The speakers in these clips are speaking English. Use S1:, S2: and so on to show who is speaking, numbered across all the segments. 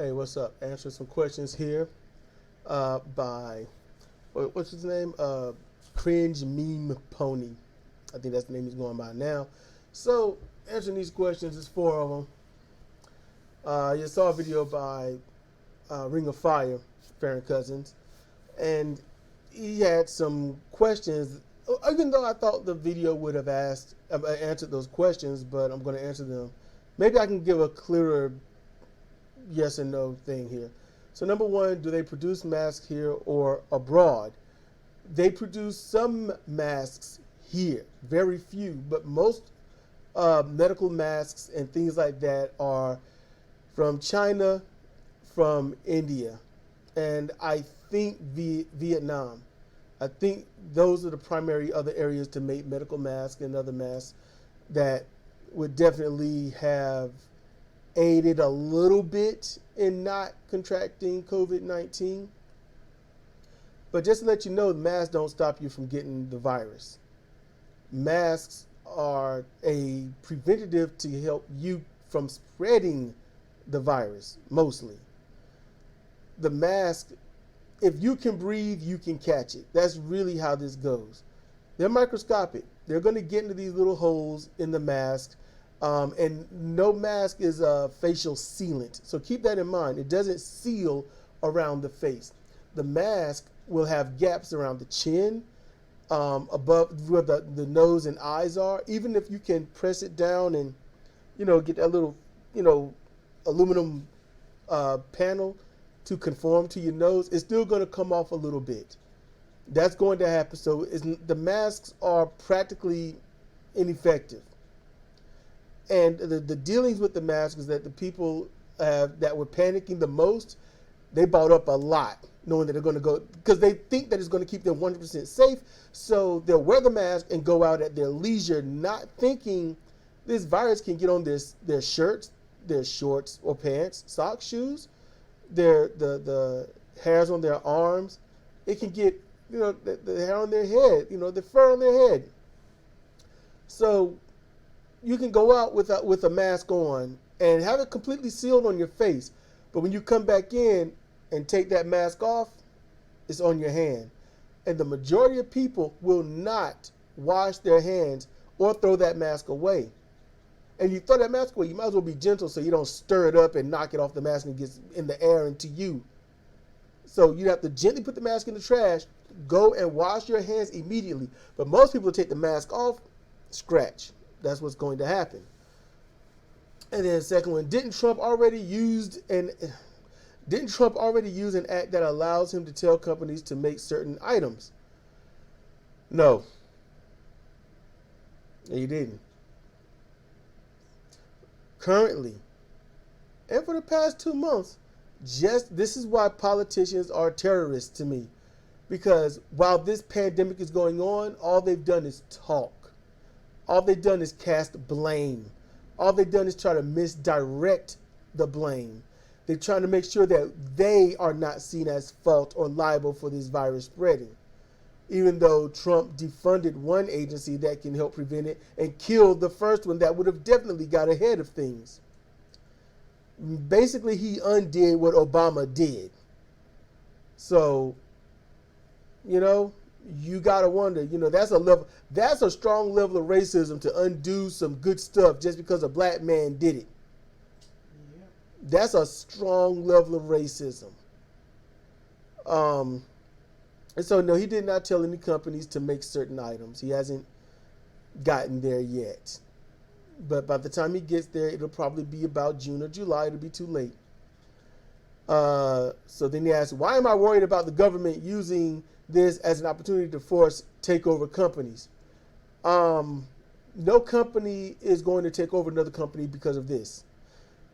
S1: Hey, what's up? Answer some questions here by what's his name? Cringe Meme Pony. I think that's the name he's going by now. So answering these questions is four of them. You saw a video by Ring of Fire, Farron Cousins, and he had some questions. Even though I thought the video would have answered those questions, but I'm going to answer them. Maybe I can give a clearer yes and no thing here. So number one, do they produce masks here or abroad? They produce some masks here, very few, but most medical masks and things like that are from China, from India, and I think Vietnam. I think those are the primary other areas to make medical masks and other masks that would definitely have aided a little bit in not contracting COVID-19. But just to let you know, masks don't stop you from getting the virus. Masks are a preventative to help you from spreading the virus, mostly. The mask, if you can breathe, you can catch it. That's really how this goes. They're microscopic. They're going to get into these little holes in the mask. And no mask is a facial sealant. So keep that in mind. It doesn't seal around the face. The mask will have gaps around the chin, above where the nose and eyes are. Even if you can press it down and, get that little, aluminum panel to conform to your nose, it's still going to come off a little bit. That's going to happen. So the masks are practically ineffective. And the dealings with the mask is that the people that were panicking the most, they bought up a lot, knowing that they're going to go, because they think that it's going to keep them 100% safe. So they'll wear the mask and go out at their leisure, not thinking this virus can get on their shirts, their shorts or pants, socks, shoes, the hairs on their arms. It can get, the hair on their head, the fur on their head. So you can go out with a mask on and have it completely sealed on your face. But when you come back in and take that mask off, it's on your hand. And the majority of people will not wash their hands or throw that mask away. And you throw that mask away, you might as well be gentle so you don't stir it up and knock it off the mask and it gets in the air into you. So you have to gently put the mask in the trash, go and wash your hands immediately. But most people take the mask off, scratch. That's what's going to happen. And then the second one, didn't Trump already use an act that allows him to tell companies to make certain items? No. He didn't. Currently, and for the past 2 months, this is why politicians are terrorists to me. Because while this pandemic is going on, all they've done is talk. All they've done is cast blame. All they've done is try to misdirect the blame. They're trying to make sure that they are not seen as fault or liable for this virus spreading. Even though Trump defunded one agency that can help prevent it and killed the first one that would have definitely got ahead of things. Basically, he undid what Obama did. So, you gotta wonder, that's a strong level of racism to undo some good stuff just because a black man did it. Yeah. That's a strong level of racism. And so no, he did not tell any companies to make certain items. He hasn't gotten there yet. But by the time he gets there, it'll probably be about June or July. It'll be too late. So then he asks, why am I worried about the government using this as an opportunity to force takeover companies? No company is going to take over another company because of this.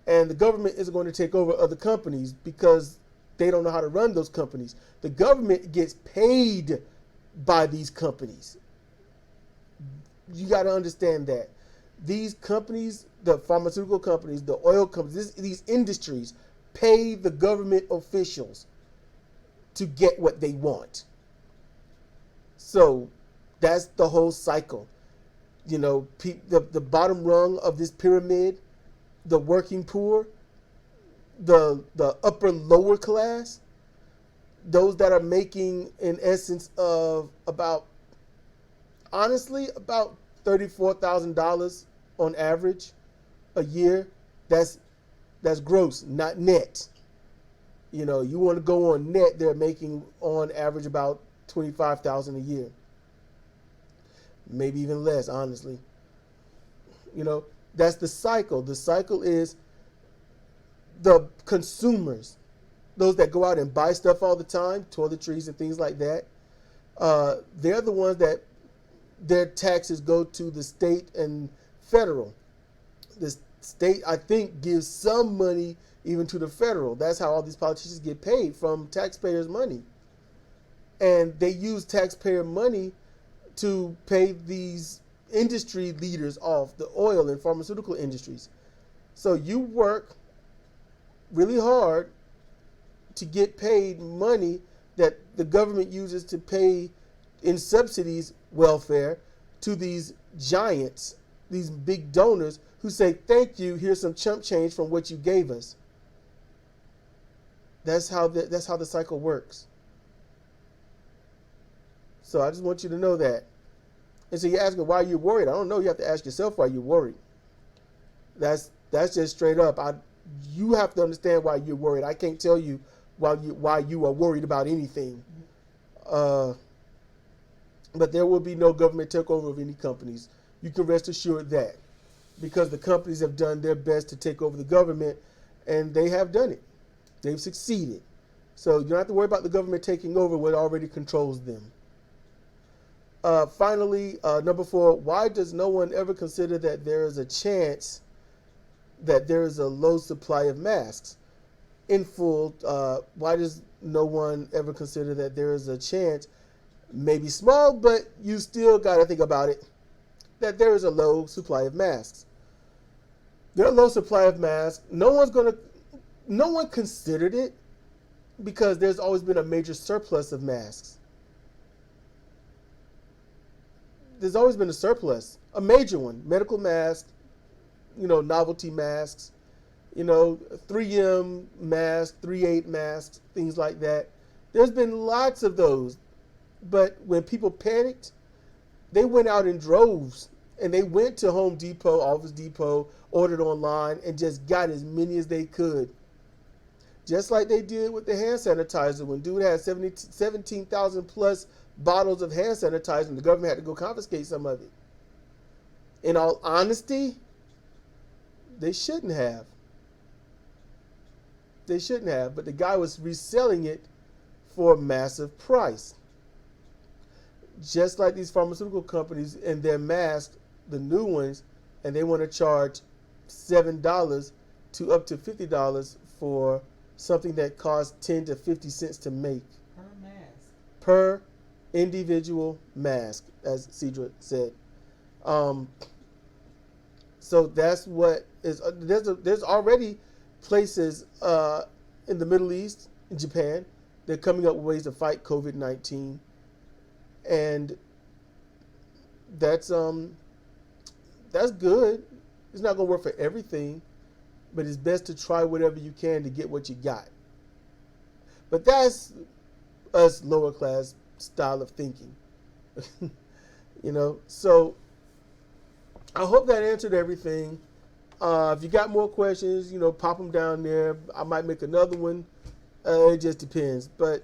S1: And the government isn't going to take over other companies because they don't know how to run those companies. The government gets paid by these companies. You got to understand that. These companies, the pharmaceutical companies, the oil companies, these industries pay the government officials to get what they want. So that's the whole cycle. The bottom rung of this pyramid, the working poor, the upper lower class, those that are making in essence of about, honestly, about $34,000 on average a year. That's gross, not net. You know, you want to go on net, they're making on average about $25,000 a year, maybe even less, honestly. You know, that's the cycle. The cycle is the consumers, those that go out and buy stuff all the time, toiletries and things like that. They're the ones that their taxes go to the state and federal. The state, I think, gives some money even to the federal. That's how all these politicians get paid, from taxpayers' money. And they use taxpayer money to pay these industry leaders off, the oil and pharmaceutical industries. So you work really hard to get paid money that the government uses to pay in subsidies welfare to these giants, these big donors who say, thank you, here's some chump change from what you gave us. That's how the cycle works. So I just want you to know that. And so you're asking why you're worried. I don't know. You have to ask yourself why you're worried. That's just straight up. You have to understand why you're worried. I can't tell you why you are worried about anything. But there will be no government takeover of any companies. You can rest assured that, because the companies have done their best to take over the government, and they have done it. They've succeeded. So you don't have to worry about the government taking over what already controls them. Finally, number 4, why does no one ever consider that there is a chance that there is a low supply of masks? In full, why does no one ever consider that there is a chance, maybe small, but you still got to think about it, that there is a low supply of masks? There's a low supply of masks. No one considered it because there's always been a major surplus of masks. There's always been a surplus, a major one. Medical masks, novelty masks, 3M masks, 3/8 masks, things like that. There's been lots of those. But when people panicked, they went out in droves, and they went to Home Depot, Office Depot, ordered online, and just got as many as they could. Just like they did with the hand sanitizer. When dude had 17,000 plus bottles of hand sanitizer, and the government had to go confiscate some of it. In all honesty, they shouldn't have. They shouldn't have, but the guy was reselling it for a massive price. Just like these pharmaceutical companies and their masks, the new ones, and they want to charge $7 to up to $50 for something that costs 10 to 50 cents to make.
S2: Per mask.
S1: Per individual mask, as Sidra said. So that's what is. There's already places in the Middle East, in Japan, they're coming up with ways to fight COVID-19, and that's good. It's not going to work for everything, but it's best to try whatever you can to get what you got. But that's us lower class style of thinking. So I hope that answered everything. If you got more questions, pop them down there. I might make another one. It just depends. But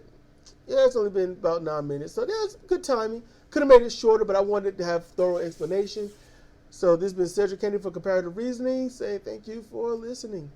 S1: yeah, it's only been about 9 minutes, so that's good timing. Could have made it shorter, but I wanted to have thorough explanation. So this has been Cedric Kennedy for Comparative Reasoning, saying thank you for listening.